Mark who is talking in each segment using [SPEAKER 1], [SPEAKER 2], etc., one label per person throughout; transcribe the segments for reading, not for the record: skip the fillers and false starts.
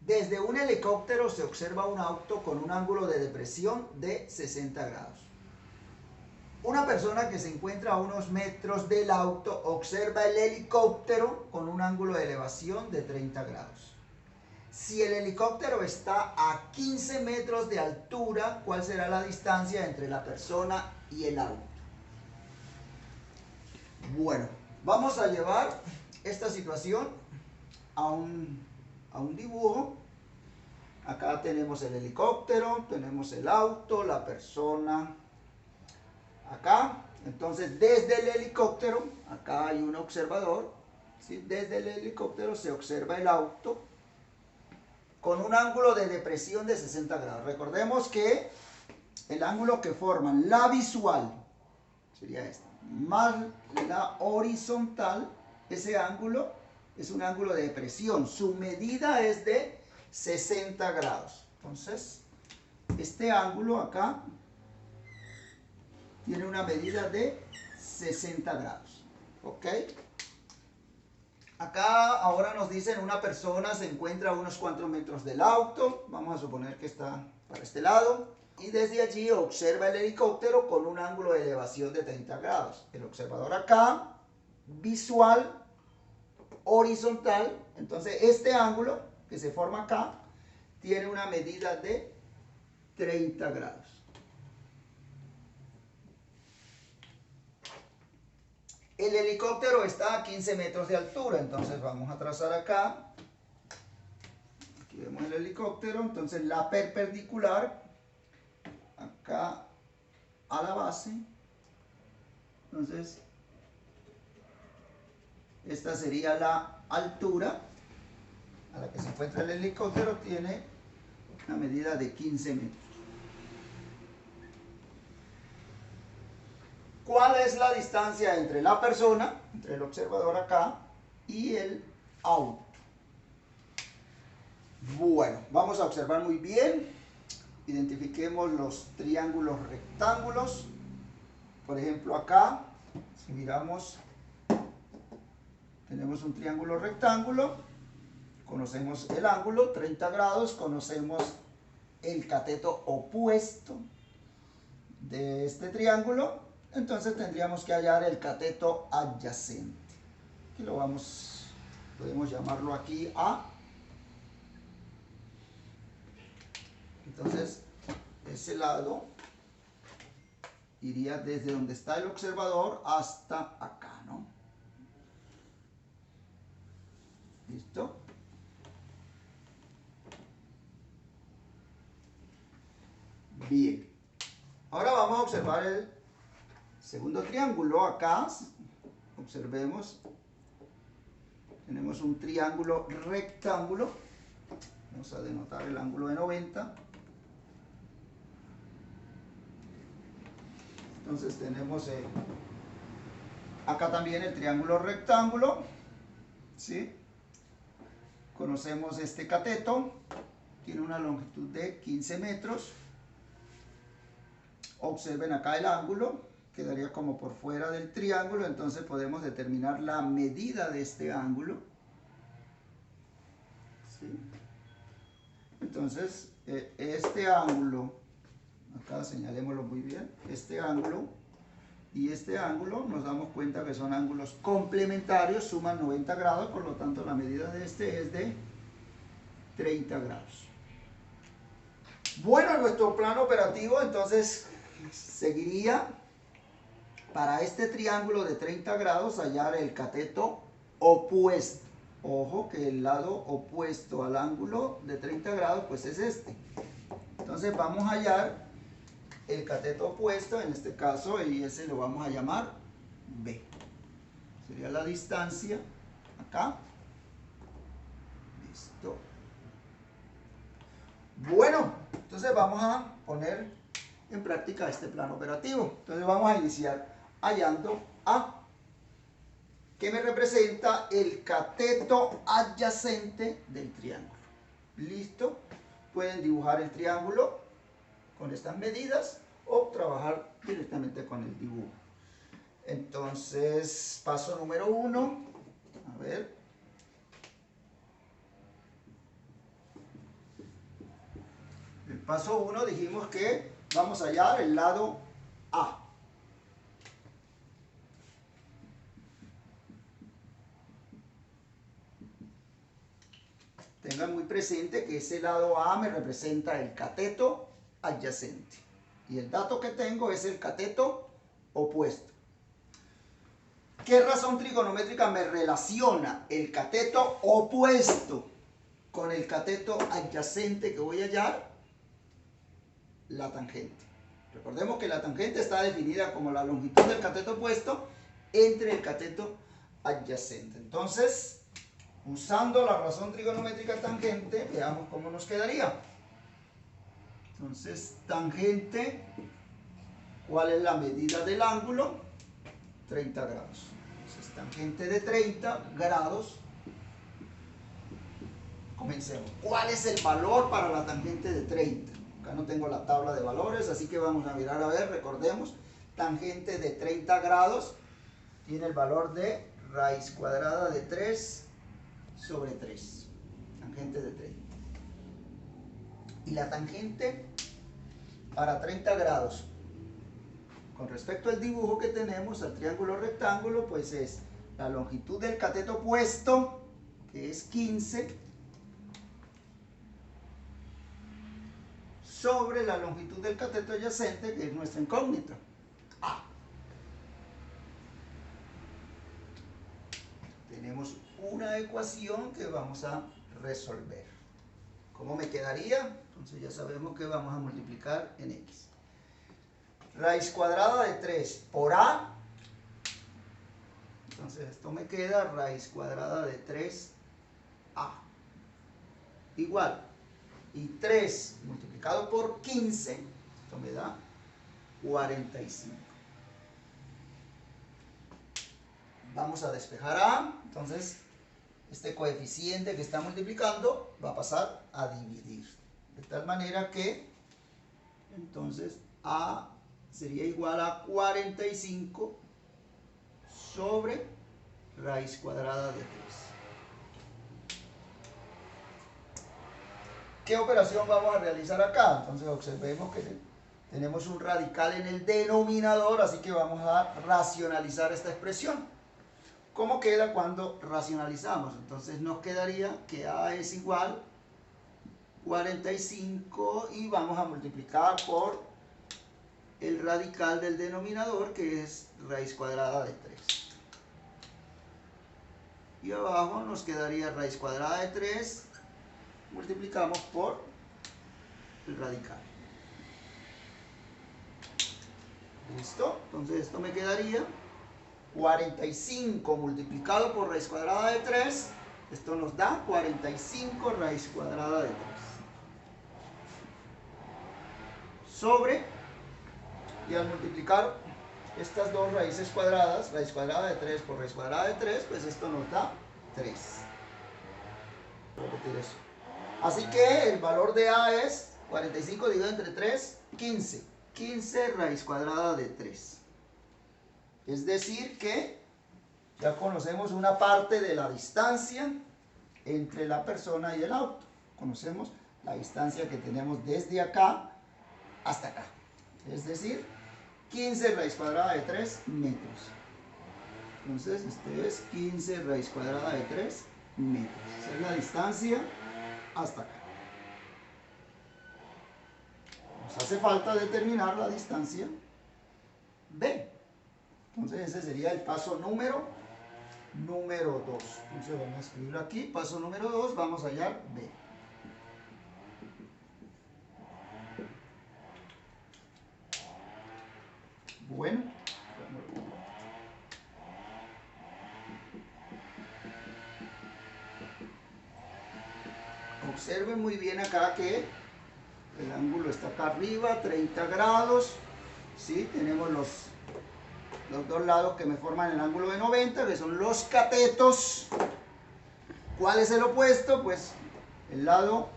[SPEAKER 1] Desde un helicóptero se observa un auto con un ángulo de depresión de 60 grados. Una persona que se encuentra a unos metros del auto observa el helicóptero con un ángulo de elevación de 30 grados. Si el helicóptero está a 15 metros de altura, ¿cuál será la distancia entre la persona y el auto? Bueno, vamos a llevar esta situación a un dibujo. Acá tenemos el helicóptero, tenemos el auto, la persona acá. Entonces, desde el helicóptero, acá hay un observador, ¿sí? Desde el helicóptero se observa el auto con un ángulo de depresión de 60 grados. Recordemos que el ángulo que forman la visual, sería esta, más la horizontal, ese ángulo es un ángulo de depresión. Su medida es de 60 grados. Entonces, este ángulo acá tiene una medida de 60 grados. ¿Ok? Acá ahora nos dicen una persona se encuentra a unos cuantos metros del auto. Vamos a suponer que está para este lado. Y desde allí observa el helicóptero con un ángulo de elevación de 30 grados. El observador acá, visual, horizontal. Entonces este ángulo que se forma acá tiene una medida de 30 grados. El helicóptero está a 15 metros de altura, entonces vamos a trazar acá. Aquí vemos el helicóptero, entonces la perpendicular acá a la base. Entonces, esta sería la altura a la que se encuentra el helicóptero, tiene una medida de 15 metros. ¿Cuál es la distancia entre la persona, entre el observador acá, y el auto? Bueno, vamos a observar muy bien. Identifiquemos los triángulos rectángulos. Por ejemplo, acá, si miramos, tenemos un triángulo rectángulo. Conocemos el ángulo, 30 grados. Conocemos el cateto opuesto de este triángulo. Entonces tendríamos que hallar el cateto adyacente. Aquí lo podemos llamarlo aquí A. Entonces, ese lado iría desde donde está el observador hasta acá, ¿no? ¿Listo? Bien. Ahora vamos a observar el segundo triángulo. Acá, observemos, tenemos un triángulo rectángulo. Vamos a denotar el ángulo de 90. Entonces tenemos acá también el triángulo rectángulo, ¿sí? Conocemos este cateto, tiene una longitud de 15 metros. Observen acá el ángulo, quedaría como por fuera del triángulo, entonces podemos determinar la medida de este ángulo, ¿sí? Entonces, este ángulo, acá señalémoslo muy bien, este ángulo y este ángulo, nos damos cuenta que son ángulos complementarios, suman 90 grados, por lo tanto la medida de este es de 30 grados. Bueno, nuestro plano operativo entonces seguiría para este triángulo de 30 grados hallar el cateto opuesto. Ojo que el lado opuesto al ángulo de 30 grados pues es este. Entonces vamos a hallar el cateto opuesto, en este caso, y ese lo vamos a llamar B. Sería la distancia acá. Listo. Bueno, entonces vamos a poner en práctica este plano operativo. Entonces vamos a iniciar hallando A, que me representa el cateto adyacente del triángulo. ¿Listo? Pueden dibujar el triángulo con estas medidas o trabajar directamente con el dibujo. Entonces, paso número 1. A ver. paso 1 dijimos que vamos a hallar el lado A. Tengan muy presente que ese lado A me representa el cateto adyacente. Y el dato que tengo es el cateto opuesto. ¿Qué razón trigonométrica me relaciona el cateto opuesto con el cateto adyacente que voy a hallar? La tangente. Recordemos que la tangente está definida como la longitud del cateto opuesto entre el cateto adyacente. Entonces, usando la razón trigonométrica tangente, veamos cómo nos quedaría. Entonces, tangente, ¿cuál es la medida del ángulo? 30 grados. Entonces, tangente de 30 grados. Comencemos. ¿Cuál es el valor para la tangente de 30? Acá no tengo la tabla de valores, así que vamos a mirar a ver, recordemos, tangente de 30 grados tiene el valor de raíz cuadrada de 3 sobre 3. Tangente de 30. Y la tangente para 30 grados, con respecto al dibujo que tenemos, al triángulo rectángulo, pues es la longitud del cateto opuesto, que es 15, sobre la longitud del cateto adyacente, que es nuestra incógnita, A. Tenemos una ecuación que vamos a resolver. ¿Cómo me quedaría? Entonces ya sabemos que vamos a multiplicar en X. Raíz cuadrada de 3 por A. Entonces esto me queda raíz cuadrada de 3A. Igual. Y 3 multiplicado por 15, esto me da 45. Vamos a despejar A. Entonces, este coeficiente que está multiplicando va a pasar a dividir. De tal manera que, entonces, A sería igual a 45 sobre raíz cuadrada de 3. ¿Qué operación vamos a realizar acá? Entonces observemos que tenemos un radical en el denominador, así que vamos a racionalizar esta expresión. ¿Cómo queda cuando racionalizamos? Entonces nos quedaría que A es igual a 45 y vamos a multiplicar por el radical del denominador, que es raíz cuadrada de 3. Y abajo nos quedaría raíz cuadrada de 3, multiplicamos por el radical. ¿Listo? Entonces esto me quedaría 45 multiplicado por raíz cuadrada de 3. Esto nos da 45 raíz cuadrada de 3. Sobre, y al multiplicar estas dos raíces cuadradas, raíz cuadrada de 3 por raíz cuadrada de 3, pues esto nos da 3. Voy a repetir eso. Así que el valor de A es 45 dividido entre 3, 15. 15 raíz cuadrada de 3. Es decir que ya conocemos una parte de la distancia entre la persona y el auto. Conocemos la distancia que tenemos desde acá hasta acá. Es decir, 15 raíz cuadrada de 3 metros. Entonces, este es 15 raíz cuadrada de 3 metros. Esa es la distancia hasta acá. Nos hace falta determinar la distancia B. Entonces ese sería el paso número 2. Entonces vamos a escribirlo aquí, paso número 2, vamos a hallar B. Bueno, observen muy bien acá que el ángulo está acá arriba, 30 grados, ¿sí? Tenemos los dos lados que me forman el ángulo de 90, que son los catetos. ¿Cuál es el opuesto? Pues el lado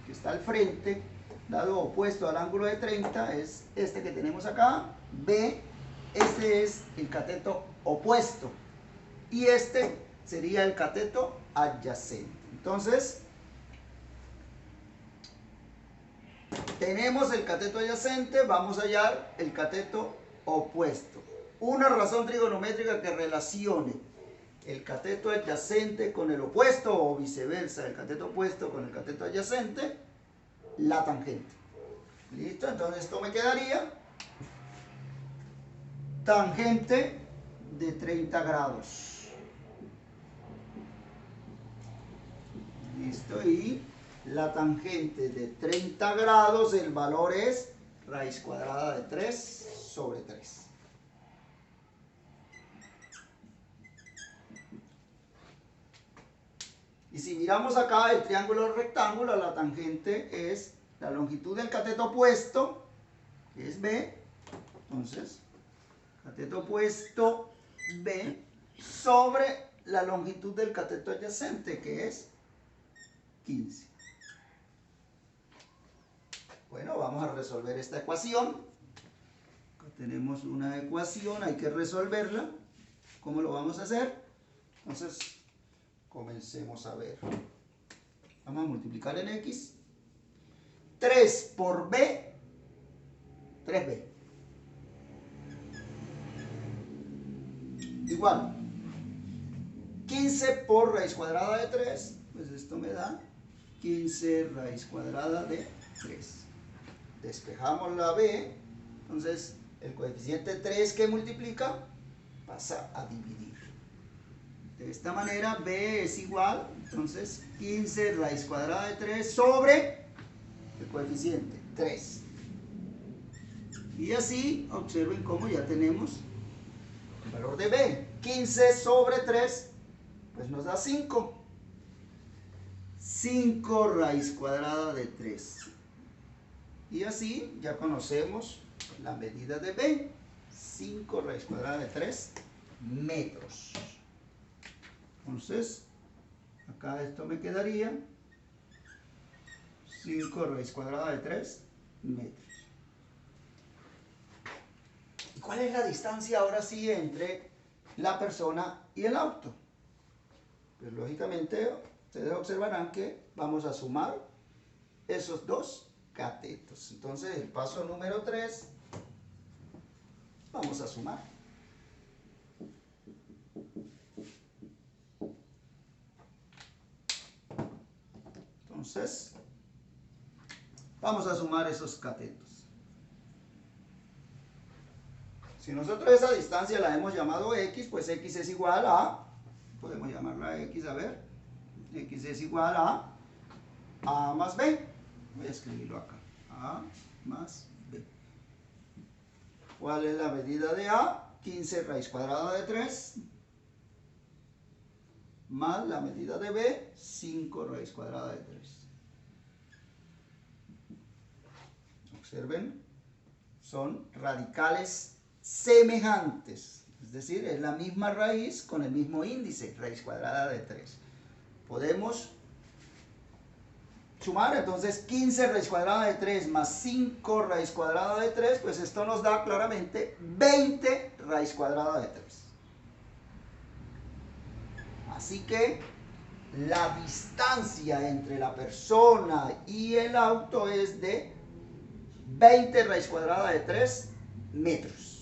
[SPEAKER 1] que está al frente, lado opuesto al ángulo de 30, es este que tenemos acá, B. Este es el cateto opuesto. Y este sería el cateto adyacente. Entonces, tenemos el cateto adyacente, vamos a hallar el cateto opuesto. Una razón trigonométrica que relacione el cateto adyacente con el opuesto o viceversa, el cateto opuesto con el cateto adyacente, la tangente. ¿Listo? Entonces esto me quedaría tangente de 30 grados. ¿Listo? Y la tangente de 30 grados, el valor es raíz cuadrada de 3 sobre 3. Y si miramos acá el triángulo rectángulo, la tangente es la longitud del cateto opuesto, que es B. Entonces, cateto opuesto B sobre la longitud del cateto adyacente, que es 15. Bueno, vamos a resolver esta ecuación. Acá tenemos una ecuación, hay que resolverla. ¿Cómo lo vamos a hacer? Entonces, comencemos a ver. Vamos a multiplicar en X. 3 por B, 3B. Igual. 15 por raíz cuadrada de 3, pues esto me da 15 raíz cuadrada de 3. Despejamos la B, entonces el coeficiente 3 que multiplica pasa a dividir. De esta manera B es igual, entonces 15 raíz cuadrada de 3 sobre el coeficiente 3. Y así observen cómo ya tenemos el valor de B. 15 sobre 3 pues nos da 5. 5 raíz cuadrada de 3. Y así ya conocemos la medida de B. 5 raíz cuadrada de 3 metros. Entonces, acá esto me quedaría 5 raíz cuadrada de 3 metros. ¿Y cuál es la distancia ahora sí entre la persona y el auto? Pues lógicamente ustedes observarán que vamos a sumar esos dos catetos. Entonces el paso número 3, vamos a sumar. Entonces, vamos a sumar esos catetos. Si nosotros esa distancia la hemos llamado X, pues X es igual a, podemos llamarla X, a ver, X es igual a más B. Voy a escribirlo acá, A más B. ¿Cuál es la medida de A? 15 raíz cuadrada de 3 más la medida de B, 5 raíz cuadrada de 3. Observen, son radicales semejantes, es decir, es la misma raíz con el mismo índice, raíz cuadrada de 3. Podemos sumar entonces 15 raíz cuadrada de 3 más 5 raíz cuadrada de 3, pues esto nos da claramente 20 raíz cuadrada de 3. Así que la distancia entre la persona y el auto es de 20 raíz cuadrada de 3 metros.